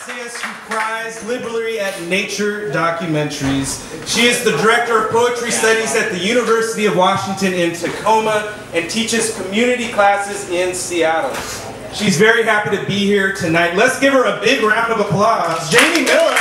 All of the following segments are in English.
essayist who cries liberally at nature documentaries. She is the director of poetry studies at the University of Washington in Tacoma and teaches community classes in Seattle. She's very happy to be here tonight. Let's give her a big round of applause. Janie Miller.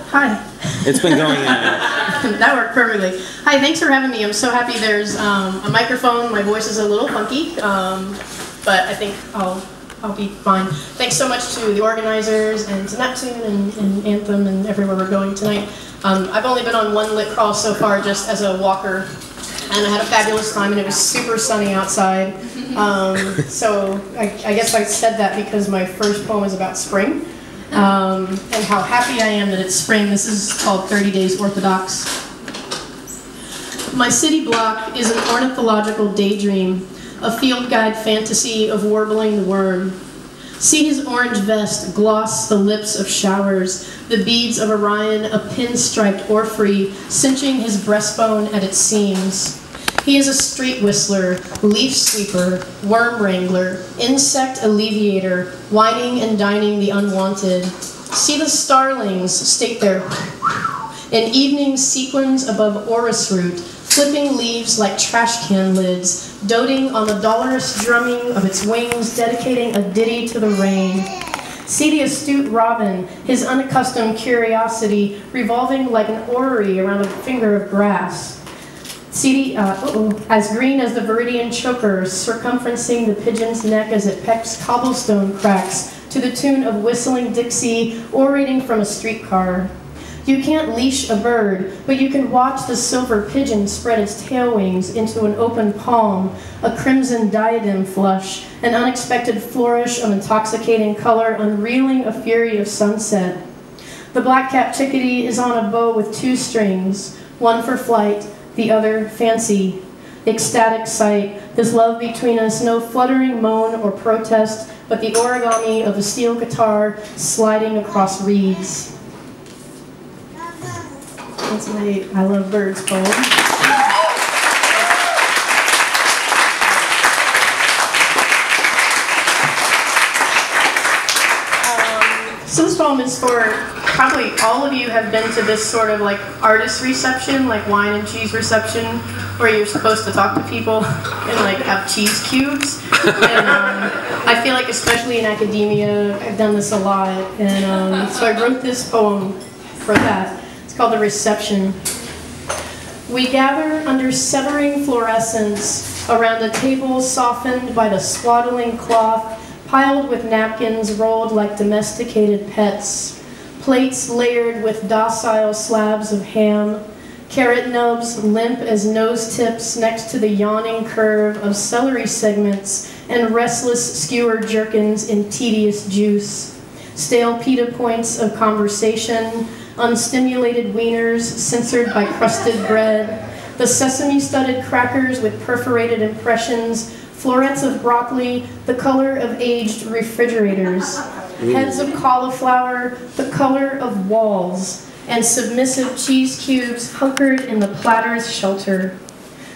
Hi. It's been going That worked perfectly. Hi, thanks for having me. I'm so happy there's a microphone. My voice is a little funky, but I think I'll be fine. Thanks so much to the organizers and to Neptune and Anthem and everywhere we're going tonight. I've only been on one lit crawl so far just as a walker, and I had a fabulous time, and it was super sunny outside. So I guess I said that because my first poem is about spring. And how happy I am that it's spring. This is called 30 Days Orthodox. My city block is an ornithological daydream, a field guide fantasy of warbling the worm. See his orange vest gloss the lips of showers, the beads of Orion a pinstriped orphrey, cinching his breastbone at its seams. He is a street whistler, leaf sweeper, worm wrangler, insect alleviator, whining and dining the unwanted. See the starlings state their in evening sequins above orris root, flipping leaves like trash can lids, doting on the dolorous drumming of its wings, dedicating a ditty to the rain. See the astute robin, his unaccustomed curiosity, revolving like an orrery around a finger of grass. See as green as the viridian choker, circumferencing the pigeon's neck as it pecks cobblestone cracks, to the tune of whistling Dixie, orating from a streetcar. You can't leash a bird, but you can watch the silver pigeon spread its tail wings into an open palm, a crimson diadem flush, an unexpected flourish of intoxicating color, unreeling a fury of sunset. The black-capped chickadee is on a bow with two strings, one for flight, the other fancy. Ecstatic sight, this love between us, no fluttering moan or protest, but the origami of a steel guitar sliding across reeds. That's my I Love Birds poem. So this poem is for, probably all of you have been to this sort of like artist reception, like wine and cheese reception, where you're supposed to talk to people and like have cheese cubes. And I feel like especially in academia, I've done this a lot. And so I wrote this poem for that. It's called The Reception. We gather under severing fluorescence around a table softened by the swaddling cloth, piled with napkins rolled like domesticated pets, plates layered with docile slabs of ham, carrot nubs limp as nose tips next to the yawning curve of celery segments, and restless skewer jerkins in tedious juice, stale pita points of conversation, unstimulated wieners censored by crusted bread, the sesame-studded crackers with perforated impressions, florets of broccoli, the color of aged refrigerators, heads of cauliflower, the color of walls, and submissive cheese cubes hunkered in the platter's shelter.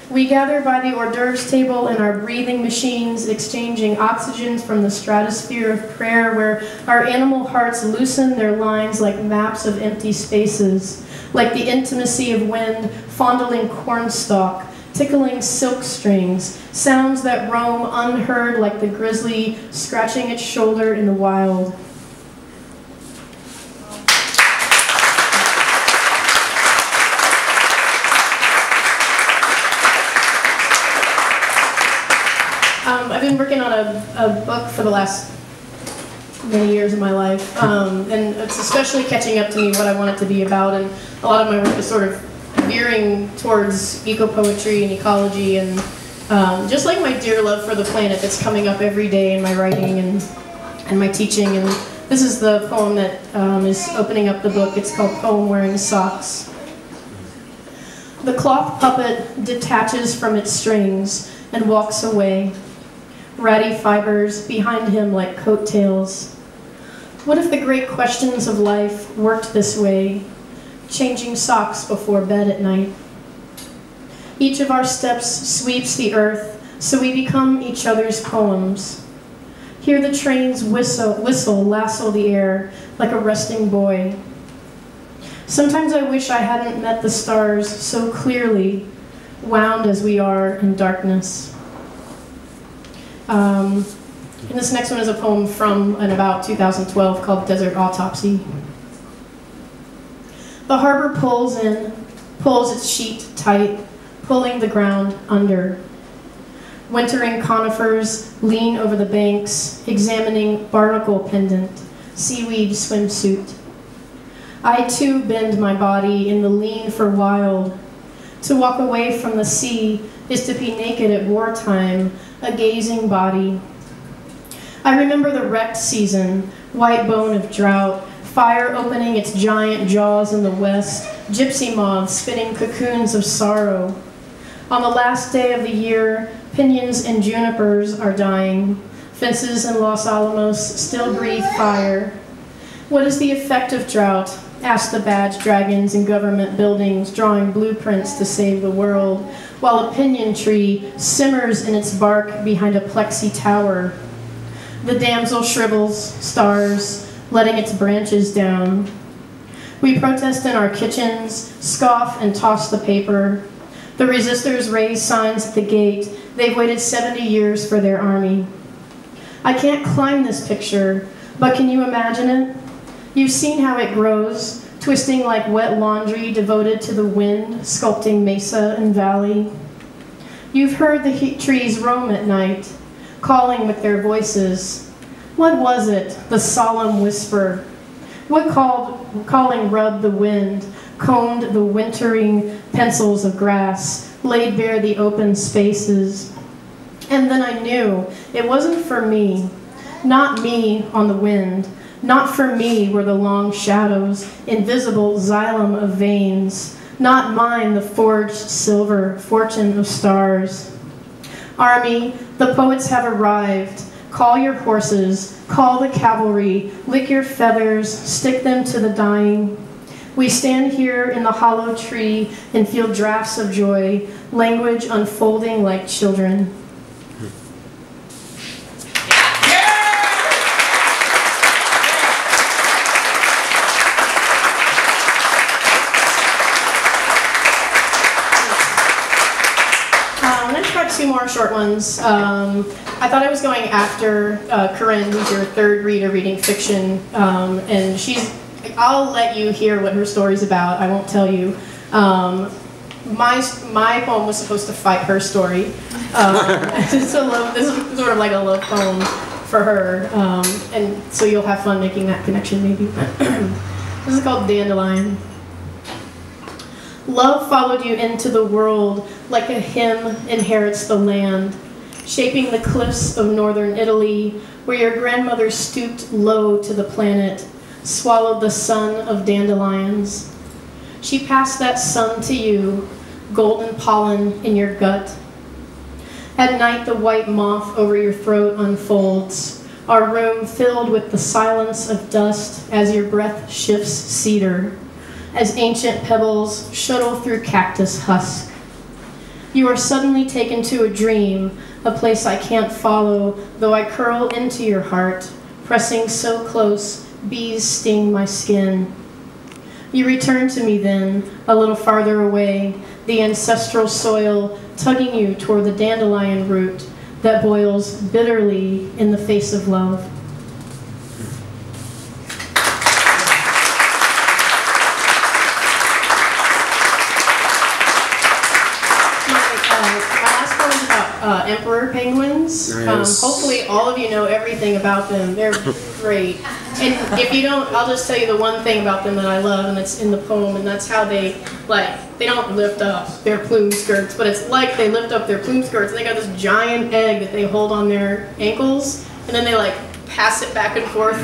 We gather by the hors d'oeuvres table in our breathing machines, exchanging oxygen from the stratosphere of prayer, where our animal hearts loosen their lines like maps of empty spaces, like the intimacy of wind fondling cornstalk, tickling silk strings, sounds that roam unheard like the grizzly scratching its shoulder in the wild. I've been working on a book for the last many years of my life, and it's especially catching up to me what I want it to be about, and a lot of my work is sort of veering towards eco-poetry and ecology, and just like my dear love for the planet that's coming up every day in my writing and my teaching. And this is the poem that is opening up the book. It's called Poem Wearing Socks. The cloth puppet detaches from its strings and walks away, ratty fibers behind him like coattails. What if the great questions of life worked this way? changing socks before bed at night. Each of our steps sweeps the earth, so we become each other's poems. Hear the trains whistle, lasso the air like a resting boy. Sometimes I wish I hadn't met the stars so clearly, wound as we are in darkness. And this next one is a poem from and about 2012 called Desert Autopsy. The harbor pulls its sheet tight, pulling the ground under. Wintering conifers lean over the banks, examining barnacle pendant, seaweed swimsuit. I too bend my body in the lean for wild. To walk away from the sea is to be naked at wartime, a gazing body. I remember the wrecked season, white bone of drought, fire opening its giant jaws in the west, gypsy moths spinning cocoons of sorrow. On the last day of the year, pinions and junipers are dying. Fences in Los Alamos still breathe fire. What is the effect of drought? Ask the badge dragons in government buildings drawing blueprints to save the world, while a pinyon tree simmers in its bark behind a plexi tower. The damsel shrivels, stars, letting its branches down. We protest in our kitchens, scoff and toss the paper. The resistors raise signs at the gate. They've waited 70 years for their army. I can't climb this picture, but can you imagine it? You've seen how it grows, twisting like wet laundry devoted to the wind, sculpting mesa and valley. You've heard the trees roam at night, calling with their voices. What was it, the solemn whisper? What calling rubbed the wind, combed the wintering pencils of grass, laid bare the open spaces? And then I knew it wasn't for me, not me on the wind. Not for me were the long shadows, invisible xylem of veins. Not mine the forged silver fortune of stars. Army, the poets have arrived. Call your horses, call the cavalry, lick your feathers, stick them to the dying. We stand here in the hollow tree and feel drafts of joy, language unfolding like children. Two more short ones. I thought I was going after Corinne, who's your third reader reading fiction, and I'll let you hear what her story's about. I won't tell you. My poem was supposed to fight her story. This is sort of like a love poem for her, and so you'll have fun making that connection maybe. This is called Dandelion. Love followed you into the world like a hymn inherits the land, shaping the cliffs of northern Italy, where your grandmother stooped low to the planet, swallowed the sun of dandelions. She passed that sun to you, golden pollen in your gut. At night, the white moth over your throat unfolds, our room filled with the silence of dust as your breath shifts cedar, as ancient pebbles shuttle through cactus husk. You are suddenly taken to a dream, a place I can't follow, though I curl into your heart, pressing so close, bees sting my skin. You return to me then, a little farther away, the ancestral soil tugging you toward the dandelion root that boils bitterly in the face of love. Emperor penguins. Nice. Hopefully all of you know everything about them. They're great. And if you don't, I'll just tell you the one thing about them that I love, and it's in the poem, and that's how they don't lift up their plume skirts, but it's like they lift up their plume skirts, and they got this giant egg that they hold on their ankles, and then they pass it back and forth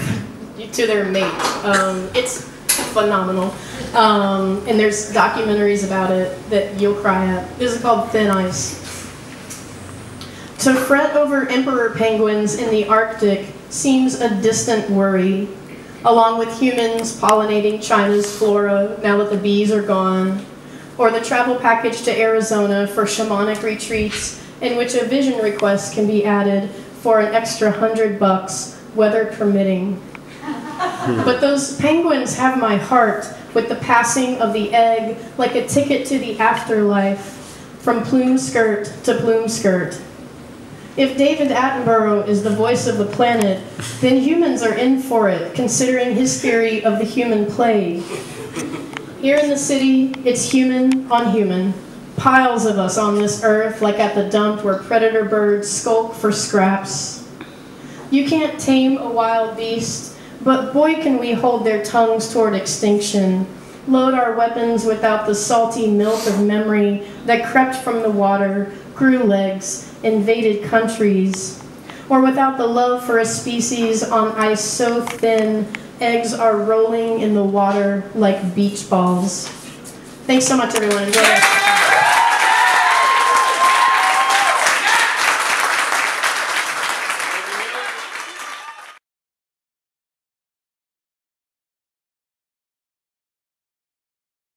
to their mate. It's phenomenal. And there's documentaries about it that you'll cry at. This is called Thin Ice. To fret over emperor penguins in the Arctic seems a distant worry. along with humans pollinating China's flora now that the bees are gone, or the travel package to Arizona for shamanic retreats in which a vision request can be added for an extra $100, weather permitting. But those penguins have my heart with the passing of the egg like a ticket to the afterlife, from plume skirt to plume skirt. If David Attenborough is the voice of the planet, then humans are in for it, considering his theory of the human plague. Here in the city, it's human on human. Piles of us on this earth, like at the dump where predator birds skulk for scraps. You can't tame a wild beast, but boy can we hold their tongues toward extinction, load our weapons without the salty milk of memory that crept from the water, grew legs, invaded countries, or without the love for a species on ice so thin, eggs are rolling in the water like beach balls. Thanks so much, everyone. Enjoy it.